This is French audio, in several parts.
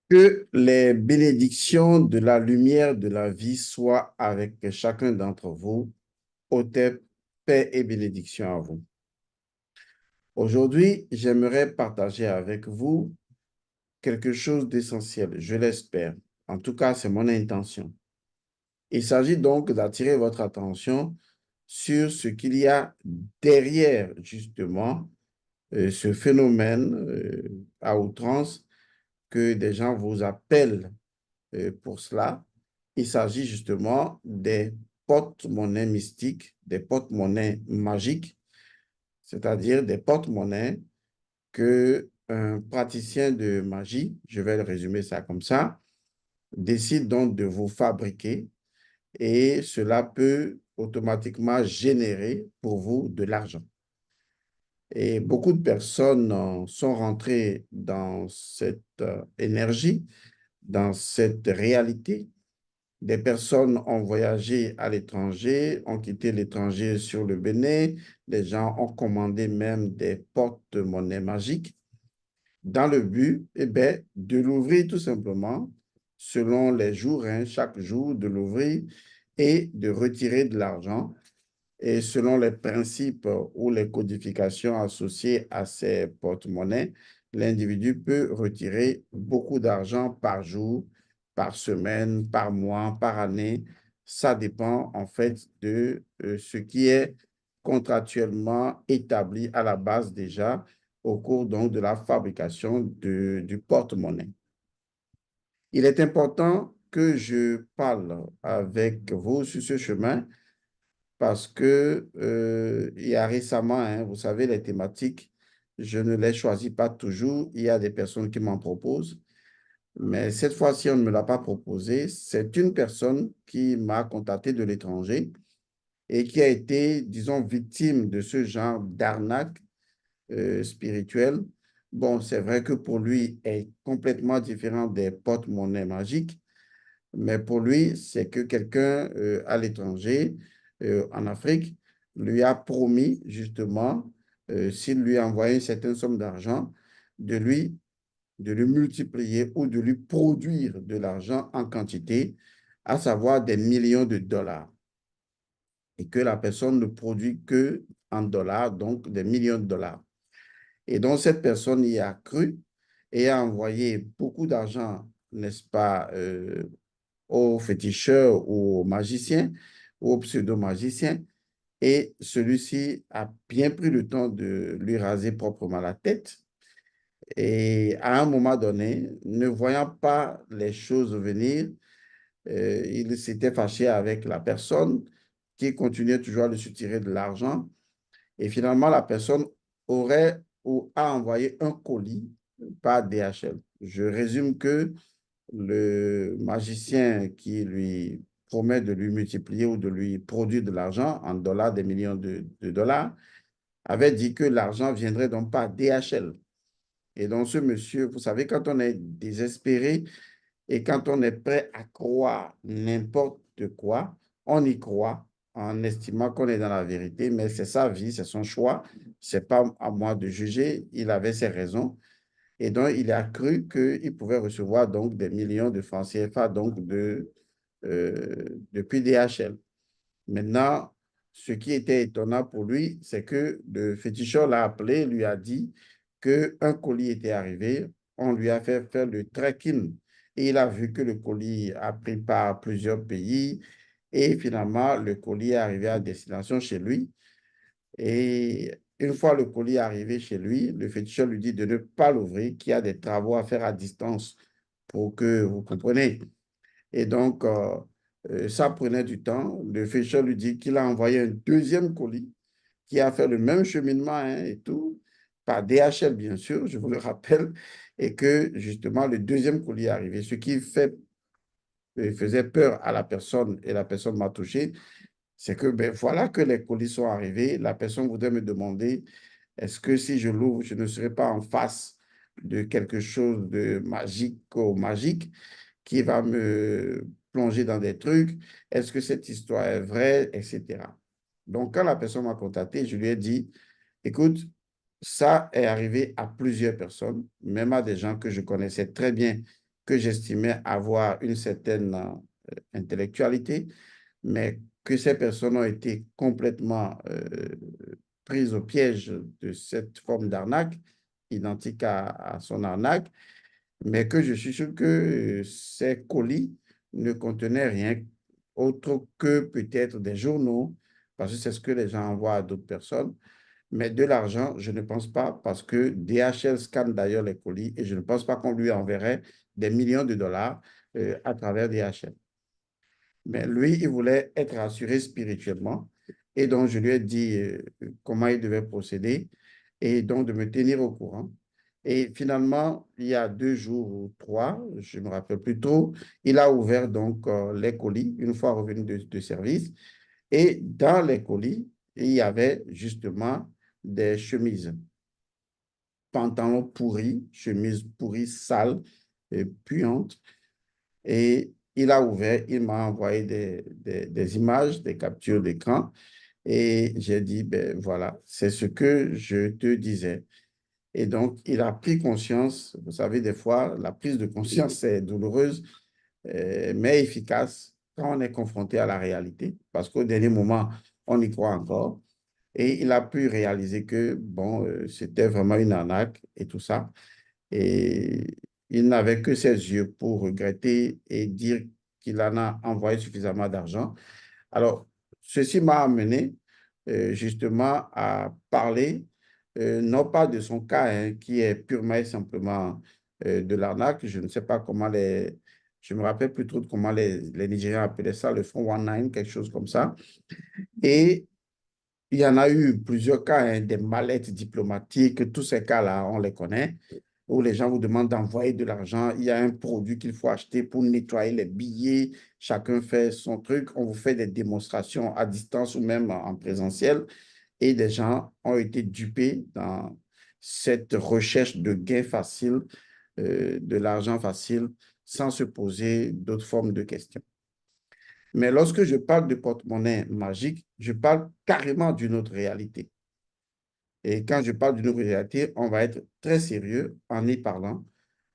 Que les bénédictions de la lumière de la vie soient avec chacun d'entre vous. Ôtez paix et bénédiction à vous. Aujourd'hui, j'aimerais partager avec vous quelque chose d'essentiel, je l'espère. En tout cas, c'est mon intention. Il s'agit donc d'attirer votre attention sur ce qu'il y a derrière, justement, ce phénomène à outrance que des gens vous appellent pour cela. Il s'agit justement des porte-monnaies mystiques, des porte-monnaies magiques, c'est-à-dire des porte-monnaies que un praticien de magie, je vais le résumer ça comme ça, décide donc de vous fabriquer et cela peut automatiquement générer pour vous de l'argent. Et beaucoup de personnes sont rentrées dans cette énergie, dans cette réalité. Des personnes ont voyagé à l'étranger, ont quitté l'étranger sur le Bénin. Des gens ont commandé même des porte-monnaies magiques dans le but de l'ouvrir tout simplement selon les jours, hein, chaque jour, de l'ouvrir et de retirer de l'argent. Et selon les principes ou les codifications associées à ces porte-monnaies, l'individu peut retirer beaucoup d'argent par jour, par semaine, par mois, par année. Ça dépend en fait de ce qui est contractuellement établi à la base déjà au cours donc de la fabrication du porte-monnaie. Il est important que je parle avec vous sur ce chemin parce que il y a récemment, hein, vous savez, les thématiques, je ne les choisis pas toujours. Il y a des personnes qui m'en proposent, mais cette fois-ci, on ne me l'a pas proposé. C'est une personne qui m'a contacté de l'étranger et qui a été, disons, victime de ce genre d'arnaque spirituelle. Bon, c'est vrai que pour lui, est complètement différent des porte-monnaies magiques, mais pour lui, c'est que quelqu'un à l'étranger, en Afrique, lui a promis justement, s'il lui envoyait une certaine somme d'argent, de lui, de lui multiplier ou de lui produire de l'argent en quantité, à savoir des millions de dollars. Et que la personne ne produit que en dollars, donc des millions de dollars. Et donc, cette personne y a cru et a envoyé beaucoup d'argent, n'est-ce pas, au féticheur ou au magicien ou au pseudo-magicien. Et celui-ci a bien pris le temps de lui raser proprement la tête. Et à un moment donné, ne voyant pas les choses venir, il s'était fâché avec la personne qui continuait toujours à lui soutirer de l'argent. Et finalement, la personne aurait ou a envoyé un colis par DHL. Je résume que le magicien qui lui promet de lui multiplier ou de lui produire de l'argent en dollars, des millions de dollars, avait dit que l'argent viendrait donc par DHL. Et donc ce monsieur, vous savez, quand on est désespéré et quand on est prêt à croire n'importe quoi, on y croit en estimant qu'on est dans la vérité, mais c'est sa vie, c'est son choix, c'est pas à moi de juger, il avait ses raisons. Et donc, il a cru qu'il pouvait recevoir donc des millions de francs CFA donc depuis DHL. Maintenant, ce qui était étonnant pour lui, c'est que le féticheur l'a appelé, lui a dit qu'un colis était arrivé. On lui a fait faire le tracking et il a vu que le colis a pris par plusieurs pays et finalement, le colis est arrivé à destination chez lui. Et une fois le colis arrivé chez lui, le féticheur lui dit de ne pas l'ouvrir, qu'il y a des travaux à faire à distance pour que vous compreniez. Et donc, ça prenait du temps. Le féticheur lui dit qu'il a envoyé un deuxième colis qui a fait le même cheminement hein, et tout, par DHL, bien sûr, je vous le rappelle, et que justement, le deuxième colis est arrivé, ce qui faisait peur à la personne et la personne m'a touché, c'est que ben, voilà que les colis sont arrivés. La personne voudrait me demander, est-ce que si je l'ouvre, je ne serai pas en face de quelque chose de magique ou magique qui va me plonger dans des trucs? Est-ce que cette histoire est vraie, etc. Donc, quand la personne m'a contacté, je lui ai dit, écoute, ça est arrivé à plusieurs personnes, même à des gens que je connaissais très bien que j'estimais avoir une certaine intellectualité, mais que ces personnes ont été complètement prises au piège de cette forme d'arnaque, identique à son arnaque, mais que je suis sûr que ces colis ne contenaient rien autre que peut-être des journaux, parce que c'est ce que les gens envoient à d'autres personnes. Mais de l'argent, je ne pense pas, parce que DHL scanne d'ailleurs les colis et je ne pense pas qu'on lui enverrait des millions de dollars à travers DHL. Mais lui, il voulait être rassuré spirituellement. Et donc, je lui ai dit comment il devait procéder et donc de me tenir au courant. Et finalement, il y a 2 jours ou 3, je me rappelle plus trop, il a ouvert donc les colis une fois revenu de service. Et dans les colis, il y avait justement des chemises, pantalons pourris, chemises pourries, sales, et puantes. Et il a ouvert, il m'a envoyé des images, des captures d'écran. Et j'ai dit, ben voilà, c'est ce que je te disais. Et donc, il a pris conscience. Vous savez, des fois, la prise de conscience, c'est douloureuse, mais efficace quand on est confronté à la réalité, parce qu'au dernier moment, on y croit encore. Et il a pu réaliser que, bon, c'était vraiment une arnaque et tout ça. Et il n'avait que ses yeux pour regretter et dire qu'il en a envoyé suffisamment d'argent. Alors, ceci m'a amené justement à parler, non pas de son cas, hein, qui est purement et simplement de l'arnaque. Je ne sais pas comment je me rappelle plus trop de comment les Nigériens appelaient ça, le Front 19, quelque chose comme ça. Et il y en a eu plusieurs cas, hein, des mallettes diplomatiques, tous ces cas-là, on les connaît, où les gens vous demandent d'envoyer de l'argent. Il y a un produit qu'il faut acheter pour nettoyer les billets. Chacun fait son truc. On vous fait des démonstrations à distance ou même en présentiel. Et les gens ont été dupés dans cette recherche de gains faciles, de l'argent facile, sans se poser d'autres formes de questions. Mais lorsque je parle de porte-monnaie magique, je parle carrément d'une autre réalité. Et quand je parle d'une autre réalité, on va être très sérieux en y parlant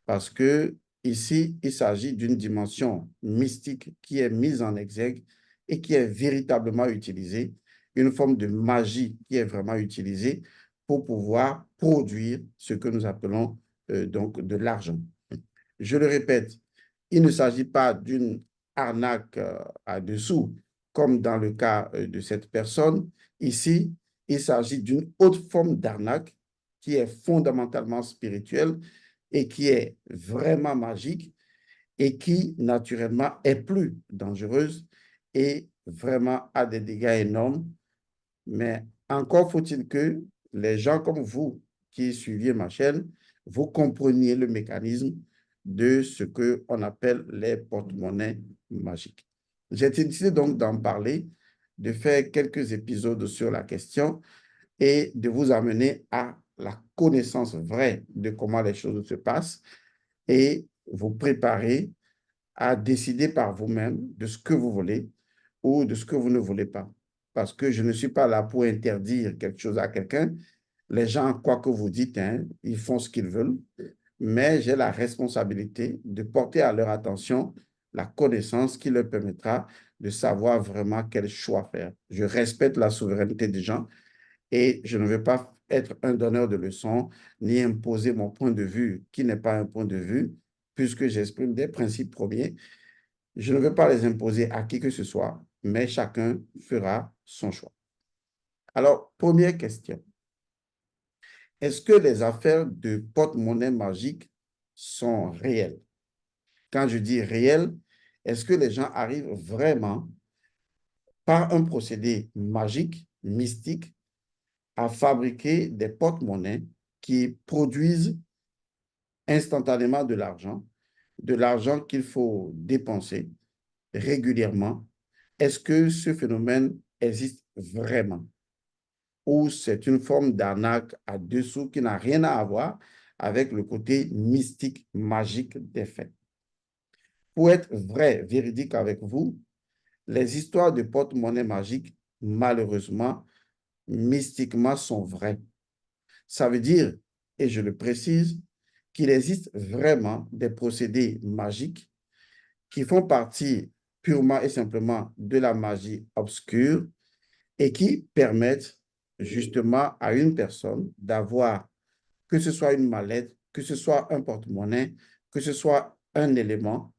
parce que ici, il s'agit d'une dimension mystique qui est mise en exergue et qui est véritablement utilisée, une forme de magie qui est vraiment utilisée pour pouvoir produire ce que nous appelons donc de l'argent. Je le répète, il ne s'agit pas d'une arnaque à dessous, comme dans le cas de cette personne. Ici, il s'agit d'une autre forme d'arnaque qui est fondamentalement spirituelle et qui est vraiment magique et qui, naturellement, est plus dangereuse et vraiment a des dégâts énormes. Mais encore faut-il que les gens comme vous qui suiviez ma chaîne, vous compreniez le mécanisme de ce qu'on appelle les porte-monnaies magiques. J'ai décidé donc d'en parler, de faire quelques épisodes sur la question et de vous amener à la connaissance vraie de comment les choses se passent et vous préparer à décider par vous-même de ce que vous voulez ou de ce que vous ne voulez pas. Parce que je ne suis pas là pour interdire quelque chose à quelqu'un. Les gens, quoi que vous dites, hein, ils font ce qu'ils veulent, mais j'ai la responsabilité de porter à leur attention la connaissance qui leur permettra de savoir vraiment quel choix faire. Je respecte la souveraineté des gens et je ne veux pas être un donneur de leçons ni imposer mon point de vue qui n'est pas un point de vue, puisque j'exprime des principes premiers. Je ne veux pas les imposer à qui que ce soit, mais chacun fera son choix. Alors, première question. Est-ce que les affaires de porte-monnaie magique sont réelles? Quand je dis réelles, est-ce que les gens arrivent vraiment par un procédé magique, mystique, à fabriquer des porte-monnaies qui produisent instantanément de l'argent qu'il faut dépenser régulièrement? Est-ce que ce phénomène existe vraiment? Ou c'est une forme d'arnaque à dessous qui n'a rien à voir avec le côté mystique, magique des faits? Pour être vrai, véridique avec vous, les histoires de porte-monnaie magique, malheureusement, mystiquement, sont vraies. Ça veut dire, et je le précise, qu'il existe vraiment des procédés magiques qui font partie purement et simplement de la magie obscure et qui permettent justement à une personne d'avoir, que ce soit une mallette, que ce soit un porte-monnaie, que ce soit un élément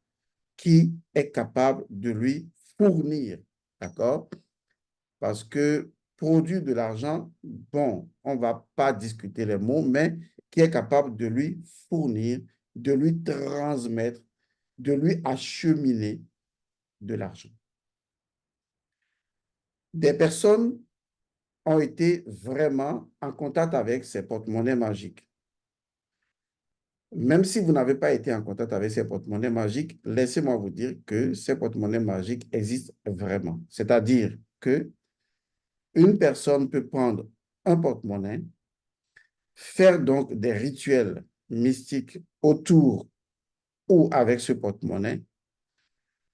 qui est capable de lui fournir, d'accord? Parce que produire de l'argent, bon, on ne va pas discuter les mots, mais qui est capable de lui fournir, de lui transmettre, de lui acheminer de l'argent. Des personnes ont été vraiment en contact avec ces porte-monnaies magiques. Même si vous n'avez pas été en contact avec ces porte-monnaies magiques, laissez-moi vous dire que ces porte-monnaies magiques existent vraiment. C'est-à-dire que une personne peut prendre un porte-monnaie, faire donc des rituels mystiques autour ou avec ce porte-monnaie,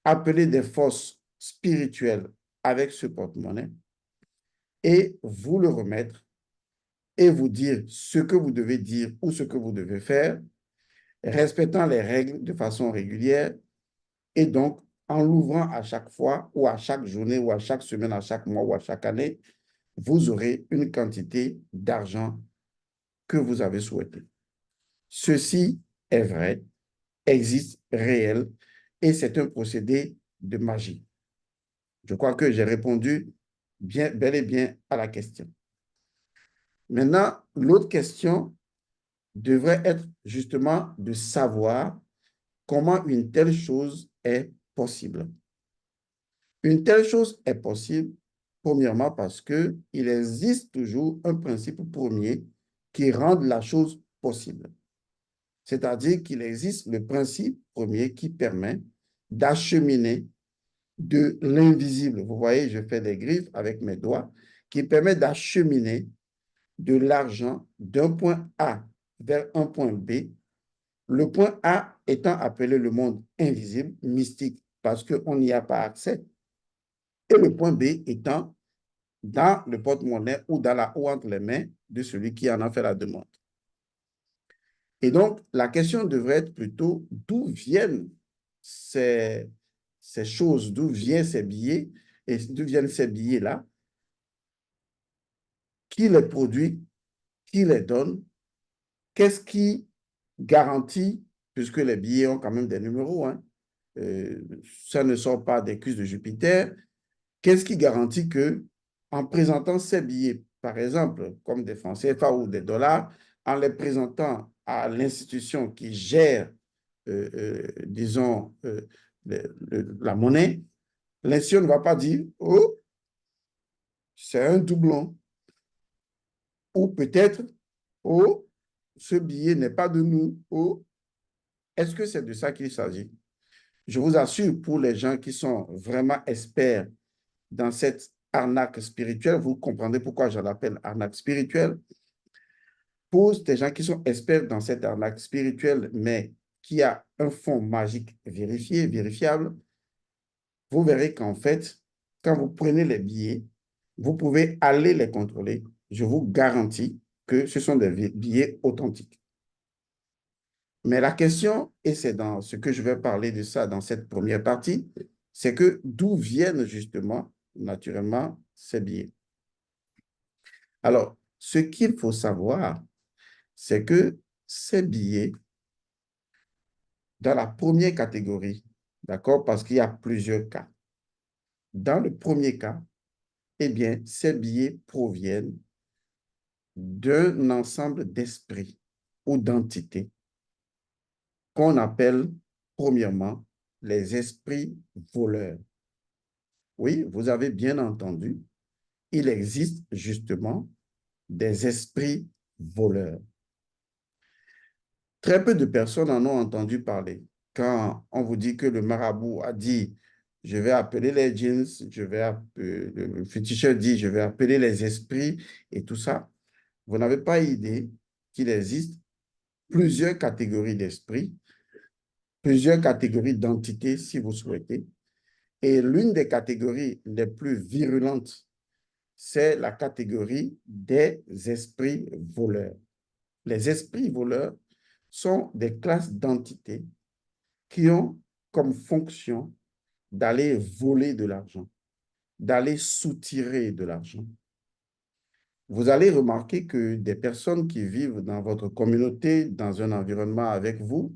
appeler des forces spirituelles avec ce porte-monnaie et vous le remettre et vous dire ce que vous devez dire ou ce que vous devez faire, respectant les règles de façon régulière et donc en l'ouvrant à chaque fois ou à chaque journée ou à chaque semaine, à chaque mois ou à chaque année, vous aurez une quantité d'argent que vous avez souhaité. Ceci est vrai, existe réel et c'est un procédé de magie. Je crois que j'ai répondu bel et bien à la question. Maintenant, l'autre question devrait être justement de savoir comment une telle chose est possible. Une telle chose est possible, premièrement, parce qu'il existe toujours un principe premier qui rend la chose possible. C'est-à-dire qu'il existe le principe premier qui permet d'acheminer de l'invisible. Vous voyez, je fais des griffes avec mes doigts, qui permet d'acheminer de l'argent d'un point A vers un point B. Le point A étant appelé le monde invisible, mystique, parce qu'on n'y a pas accès. Et le point B étant dans le porte-monnaie ou entre les mains de celui qui en a fait la demande. Et donc, la question devrait être plutôt d'où viennent ces choses, d'où viennent ces billets et d'où viennent ces billets-là, qui les produit, qui les donne, qu'est-ce qui garantit, puisque les billets ont quand même des numéros, hein, ça ne sort pas des cuisses de Jupiter, qu'est-ce qui garantit que en présentant ces billets, par exemple, comme des francs CFA ou des dollars, en les présentant à l'institution qui gère, disons, la monnaie, l'institution ne va pas dire, oh, c'est un doublon. Ou peut-être, oh, ce billet n'est pas de nous. Oh, est-ce que c'est de ça qu'il s'agit? Je vous assure, pour les gens qui sont vraiment experts dans cette arnaque spirituelle, vous comprendrez pourquoi je l'appelle arnaque spirituelle. Pour des gens qui sont experts dans cette arnaque spirituelle, mais qui a un fond magique vérifié, vérifiable, vous verrez qu'en fait, quand vous prenez les billets, vous pouvez aller les contrôler. Je vous garantis que ce sont des billets authentiques. Mais la question, et c'est dans ce que je vais parler de ça dans cette première partie, c'est que d'où viennent justement, naturellement, ces billets. Alors, ce qu'il faut savoir, c'est que ces billets, dans la première catégorie, d'accord, parce qu'il y a plusieurs cas. Dans le premier cas, eh bien, ces billets proviennent d'un ensemble d'esprits ou d'entités qu'on appelle, premièrement, les esprits voleurs. Oui, vous avez bien entendu, il existe justement des esprits voleurs. Très peu de personnes en ont entendu parler. Quand on vous dit que le marabout a dit, je vais appeler les djinns, le féticheur dit, je vais appeler les esprits et tout ça, vous n'avez pas idée qu'il existe plusieurs catégories d'esprits, plusieurs catégories d'entités, si vous souhaitez. Et l'une des catégories les plus virulentes, c'est la catégorie des esprits voleurs. Les esprits voleurs sont des classes d'entités qui ont comme fonction d'aller voler de l'argent, d'aller soutirer de l'argent. Vous allez remarquer que des personnes qui vivent dans votre communauté, dans un environnement avec vous,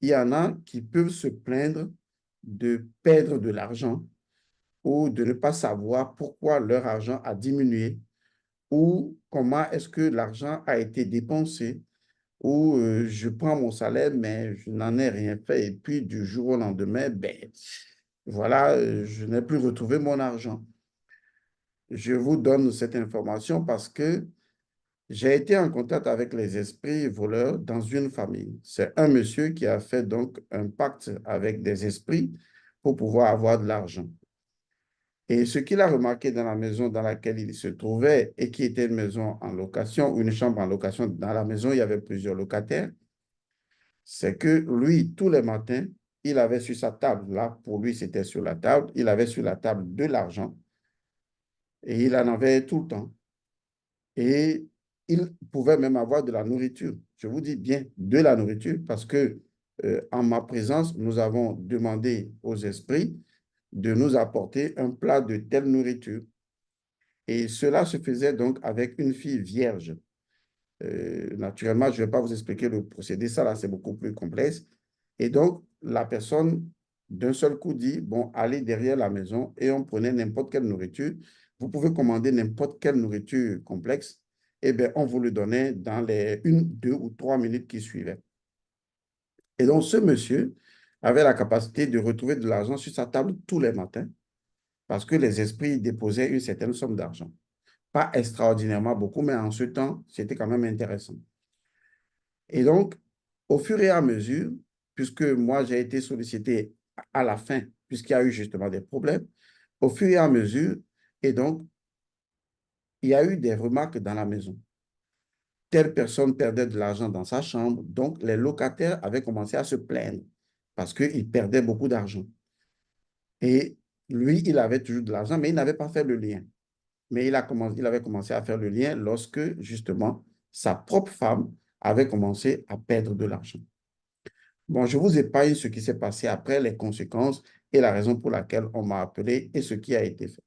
il y en a qui peuvent se plaindre de perdre de l'argent ou de ne pas savoir pourquoi leur argent a diminué ou comment est-ce que l'argent a été dépensé ou je prends mon salaire mais je n'en ai rien fait et puis du jour au lendemain, ben voilà, je n'ai plus retrouvé mon argent. Je vous donne cette information parce que j'ai été en contact avec les esprits voleurs dans une famille. C'est un monsieur qui a fait donc un pacte avec des esprits pour pouvoir avoir de l'argent. Et ce qu'il a remarqué dans la maison dans laquelle il se trouvait et qui était une maison en location, une chambre en location, dans la maison, il y avait plusieurs locataires, c'est que lui, tous les matins, il avait sur sa table, là, pour lui, c'était sur la table, il avait sur la table de l'argent et il en avait tout le temps. Et il pouvait même avoir de la nourriture. Je vous dis bien de la nourriture parce que en ma présence, nous avons demandé aux esprits de nous apporter un plat de telle nourriture. Et cela se faisait donc avec une fille vierge. Naturellement, je ne vais pas vous expliquer le procédé, ça là, c'est beaucoup plus complexe. Et donc, la personne, d'un seul coup, dit, bon, allez derrière la maison et on prenait n'importe quelle nourriture. Vous pouvez commander n'importe quelle nourriture complexe. Eh bien, on vous le donnait dans les 1, 2 ou 3 minutes qui suivaient. Et donc, ce monsieur avait la capacité de retrouver de l'argent sur sa table tous les matins parce que les esprits déposaient une certaine somme d'argent. Pas extraordinairement beaucoup, mais en ce temps, c'était quand même intéressant. Et donc, au fur et à mesure, puisque moi, j'ai été sollicité à la fin, puisqu'il y a eu justement des problèmes, au fur et à mesure, et donc, il y a eu des remarques dans la maison. Telle personne perdait de l'argent dans sa chambre, donc les locataires avaient commencé à se plaindre parce qu'ils perdaient beaucoup d'argent. Et lui, il avait toujours de l'argent, mais il n'avait pas fait le lien. Mais il avait commencé à faire le lien lorsque, justement, sa propre femme avait commencé à perdre de l'argent. Bon, je vous épargne ce qui s'est passé après, les conséquences et la raison pour laquelle on m'a appelé et ce qui a été fait.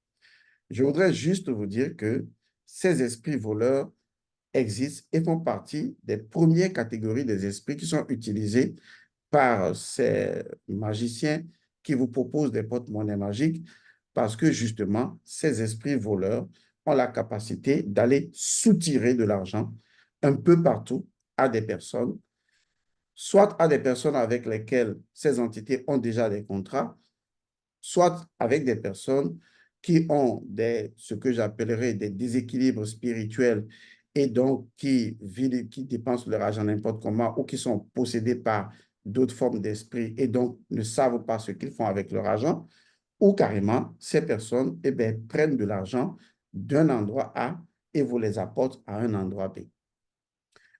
Je voudrais juste vous dire que ces esprits voleurs existent et font partie des premières catégories des esprits qui sont utilisés par ces magiciens qui vous proposent des porte-monnaies magiques parce que justement, ces esprits voleurs ont la capacité d'aller soutirer de l'argent un peu partout à des personnes, soit à des personnes avec lesquelles ces entités ont déjà des contrats, soit avec des personnes qui ont ce que j'appellerais des déséquilibres spirituels et donc qui dépensent leur argent n'importe comment ou qui sont possédés par d'autres formes d'esprit et donc ne savent pas ce qu'ils font avec leur argent, ou carrément, ces personnes prennent de l'argent d'un endroit A et vous les apportent à un endroit B.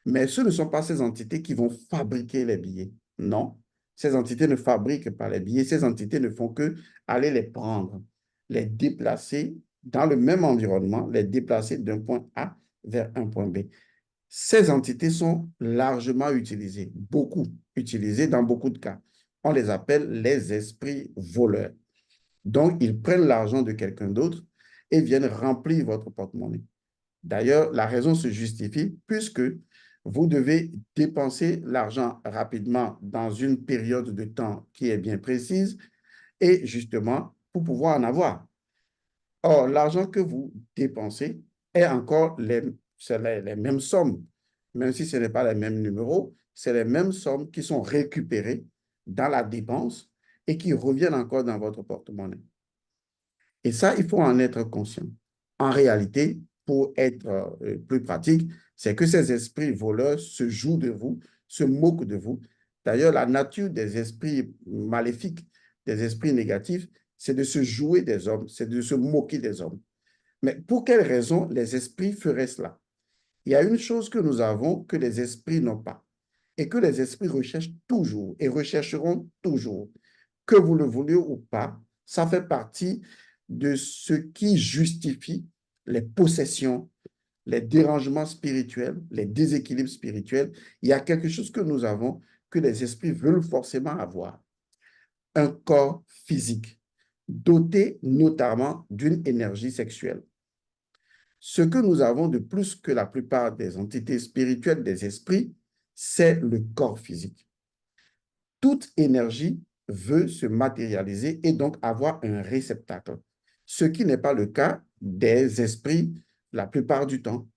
Mais ce ne sont pas ces entités qui vont fabriquer les billets. Non, ces entités ne fabriquent pas les billets. Ces entités ne font que aller les prendre, les déplacer dans le même environnement, les déplacer d'un point A vers un point B. Ces entités sont largement utilisées, beaucoup utilisées dans beaucoup de cas. On les appelle les esprits voleurs. Donc, ils prennent l'argent de quelqu'un d'autre et viennent remplir votre porte-monnaie. D'ailleurs, la raison se justifie puisque vous devez dépenser l'argent rapidement dans une période de temps qui est bien précise et justement pour pouvoir en avoir. Or, l'argent que vous dépensez est encore les mêmes sommes, même si ce n'est pas les mêmes numéros, c'est les mêmes sommes qui sont récupérées dans la dépense et qui reviennent encore dans votre porte-monnaie. Et ça, il faut en être conscient. En réalité, pour être plus pratique, c'est que ces esprits voleurs se jouent de vous, se moquent de vous. D'ailleurs, la nature des esprits maléfiques, des esprits négatifs, c'est de se jouer des hommes, c'est de se moquer des hommes. Mais pour quelle raison les esprits feraient cela? Il y a une chose que nous avons que les esprits n'ont pas et que les esprits recherchent toujours et rechercheront toujours. Que vous le vouliez ou pas, ça fait partie de ce qui justifie les possessions les dérangements spirituels, les déséquilibres spirituels, il y a quelque chose que nous avons que les esprits veulent forcément avoir. Un corps physique, doté notamment d'une énergie sexuelle. Ce que nous avons de plus que la plupart des entités spirituelles des esprits, c'est le corps physique. Toute énergie veut se matérialiser et donc avoir un réceptacle, ce qui n'est pas le cas des esprits la plupart du temps.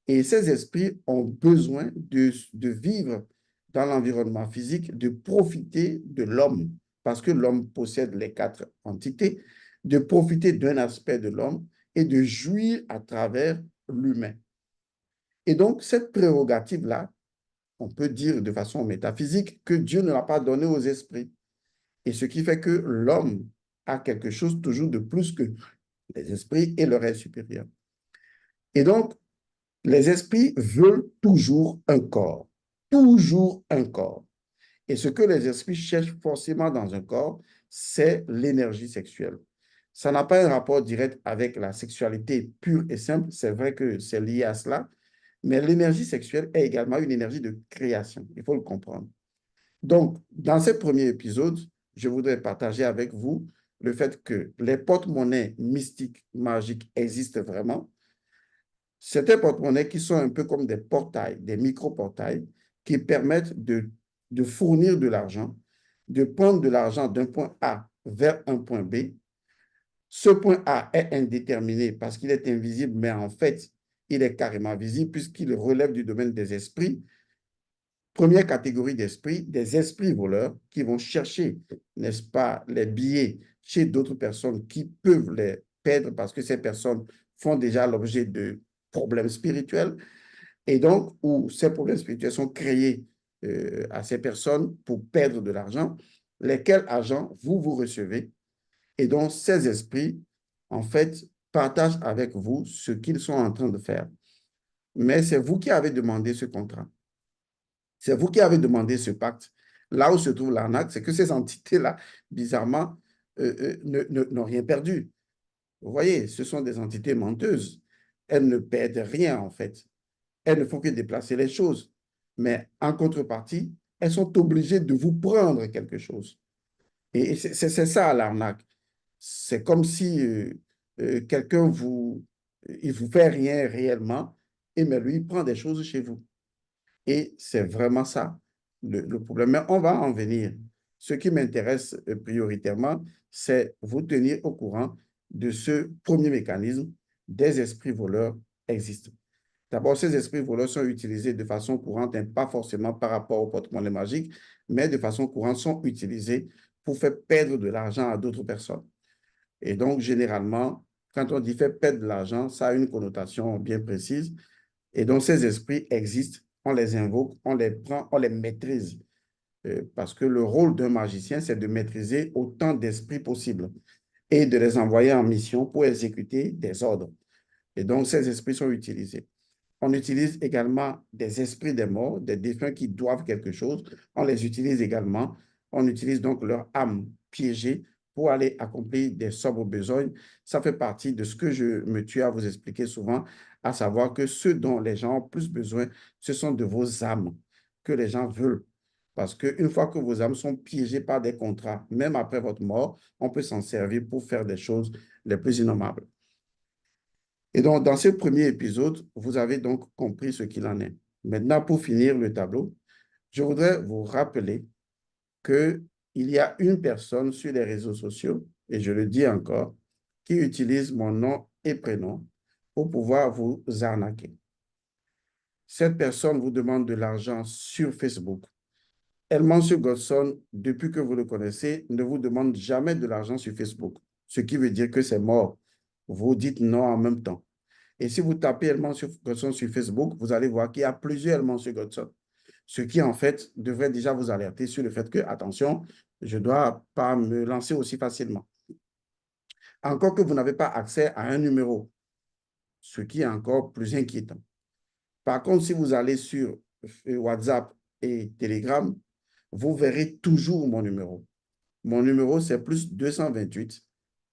Et ces esprits ont besoin de vivre dans l'environnement physique, de profiter de l'homme, parce que l'homme possède les quatre entités, de profiter d'un aspect de l'homme et de jouir à travers l'humain. Et donc, cette prérogative-là, on peut dire de façon métaphysique que Dieu ne l'a pas donnée aux esprits. Et ce qui fait que l'homme a quelque chose toujours de plus que les esprits et le reste supérieur. Et donc, les esprits veulent toujours un corps. Toujours un corps. Et ce que les esprits cherchent forcément dans un corps, c'est l'énergie sexuelle. Ça n'a pas un rapport direct avec la sexualité pure et simple. C'est vrai que c'est lié à cela. Mais l'énergie sexuelle est également une énergie de création. Il faut le comprendre. Donc, dans ce premier épisode, je voudrais partager avec vous le fait que les porte-monnaies mystiques, magiques existent vraiment. C'est des porte-monnaies qui sont un peu comme des portails, des micro-portails qui permettent de fournir de l'argent, de prendre de l'argent d'un point A vers un point B. Ce point A est indéterminé parce qu'il est invisible, mais en fait, il est carrément visible puisqu'il relève du domaine des esprits. Première catégorie d'esprits, des esprits voleurs qui vont chercher, n'est-ce pas, les billets chez d'autres personnes qui peuvent les perdre parce que ces personnes font déjà l'objet de problèmes spirituels et donc où ces problèmes spirituels sont créés à ces personnes pour perdre de l'argent, lesquels agents vous recevez et donc ces esprits, en fait, partagent avec vous ce qu'ils sont en train de faire. Mais c'est vous qui avez demandé ce contrat. C'est vous qui avez demandé ce pacte. Là où se trouve l'arnaque, c'est que ces entités-là, bizarrement, n'ont rien perdu. Vous voyez, ce sont des entités menteuses. Elles ne perdent rien, en fait. Elles ne font que déplacer les choses. Mais en contrepartie, elles sont obligées de vous prendre quelque chose. Et c'est ça l'arnaque. C'est comme si quelqu'un il vous fait rien réellement, et mais lui, il prend des choses chez vous. Et c'est vraiment ça le problème. Mais on va en venir. Ce qui m'intéresse prioritairement, c'est vous tenir au courant de ce premier mécanisme des esprits voleurs existants. D'abord, ces esprits voleurs sont utilisés de façon courante, hein, pas forcément par rapport au porte-monnaie magique, mais de façon courante sont utilisés pour faire perdre de l'argent à d'autres personnes. Et donc, généralement, quand on dit faire perdre de l'argent, ça a une connotation bien précise. Et donc, ces esprits existent, on les invoque, on les prend, on les maîtrise. Parce que le rôle d'un magicien, c'est de maîtriser autant d'esprits possible et de les envoyer en mission pour exécuter des ordres. Et donc, ces esprits sont utilisés. On utilise également des esprits des morts, des défunts qui doivent quelque chose. On les utilise également. On utilise donc leur âme piégée pour aller accomplir des sobres besognes. Ça fait partie de ce que je me tue à vous expliquer souvent, à savoir que ce dont les gens ont plus besoin, ce sont de vos âmes que les gens veulent. Parce qu'une fois que vos âmes sont piégées par des contrats, même après votre mort, on peut s'en servir pour faire des choses les plus innommables. Et donc, dans ce premier épisode, vous avez donc compris ce qu'il en est. Maintenant, pour finir le tableau, je voudrais vous rappeler qu'il y a une personne sur les réseaux sociaux, et je le dis encore, qui utilise mon nom et prénom pour pouvoir vous arnaquer. Cette personne vous demande de l'argent sur Facebook. Elmancio Godson, depuis que vous le connaissez, ne vous demande jamais de l'argent sur Facebook, ce qui veut dire que c'est mort. Vous dites non en même temps. Et si vous tapez Elmancio Godson sur Facebook, vous allez voir qu'il y a plusieurs Elmancio Godson. Ce qui, en fait, devrait déjà vous alerter sur le fait que, attention, je ne dois pas me lancer aussi facilement. Encore que vous n'avez pas accès à un numéro, ce qui est encore plus inquiétant. Par contre, si vous allez sur WhatsApp et Telegram, vous verrez toujours mon numéro. Mon numéro, c'est plus 228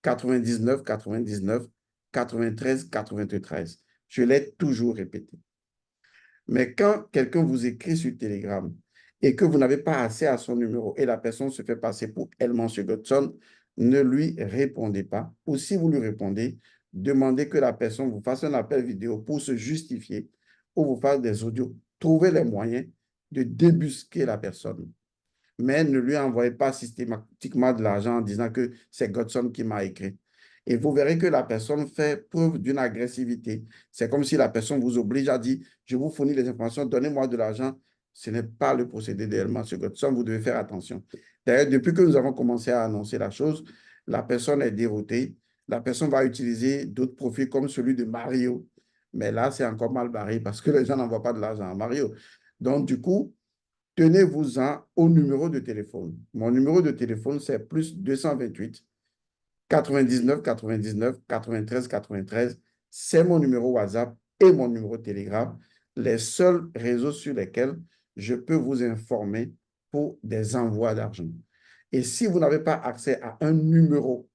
99 99 93 93. Je l'ai toujours répété. Mais quand quelqu'un vous écrit sur Telegram et que vous n'avez pas accès à son numéro et la personne se fait passer pour elle, Monsieur Godson, ne lui répondez pas. Ou si vous lui répondez, demandez que la personne vous fasse un appel vidéo pour se justifier ou vous fasse des audios. Trouvez les moyens de débusquer la personne. Mais ne lui envoyez pas systématiquement de l'argent en disant que c'est Godson qui m'a écrit. Et vous verrez que la personne fait preuve d'une agressivité. C'est comme si la personne vous oblige à dire, je vous fournis les informations, donnez-moi de l'argent. Ce n'est pas le procédé d'Elman, M. Godson, vous devez faire attention. D'ailleurs, depuis que nous avons commencé à annoncer la chose, la personne est déroutée. La personne va utiliser d'autres profils comme celui de Mario. Mais là, c'est encore mal barré parce que les gens n'envoient pas de l'argent à Mario. Donc, du coup, tenez-vous-en au numéro de téléphone. Mon numéro de téléphone, c'est plus 228 99 99 93 93. C'est mon numéro WhatsApp et mon numéro Telegram, les seuls réseaux sur lesquels je peux vous informer pour des envois d'argent. Et si vous n'avez pas accès à un numéro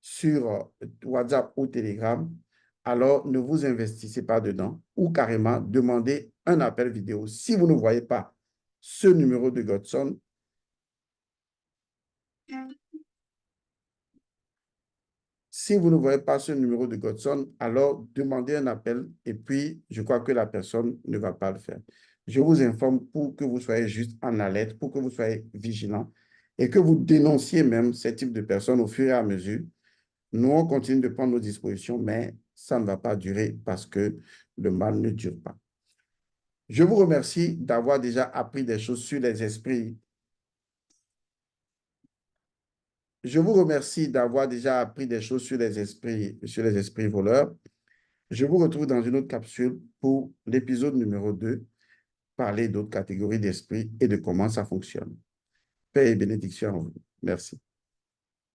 sur WhatsApp ou Telegram, alors ne vous investissez pas dedans ou carrément demandez un appel vidéo. Si vous ne voyez pas ce numéro de Godson, si vous ne voyez pas ce numéro de Godson, alors demandez un appel et puis je crois que la personne ne va pas le faire. Je vous informe pour que vous soyez juste en alerte, pour que vous soyez vigilant et que vous dénonciez même ces types de personnes au fur et à mesure. Nous, on continue de prendre nos dispositions, mais ça ne va pas durer parce que le mal ne dure pas. Je vous remercie d'avoir déjà appris des choses sur les esprits. Je vous remercie d'avoir déjà appris des choses sur les esprits voleurs. Je vous retrouve dans une autre capsule pour l'épisode numéro 2, parler d'autres catégories d'esprits et de comment ça fonctionne. Paix et bénédiction à vous. Merci.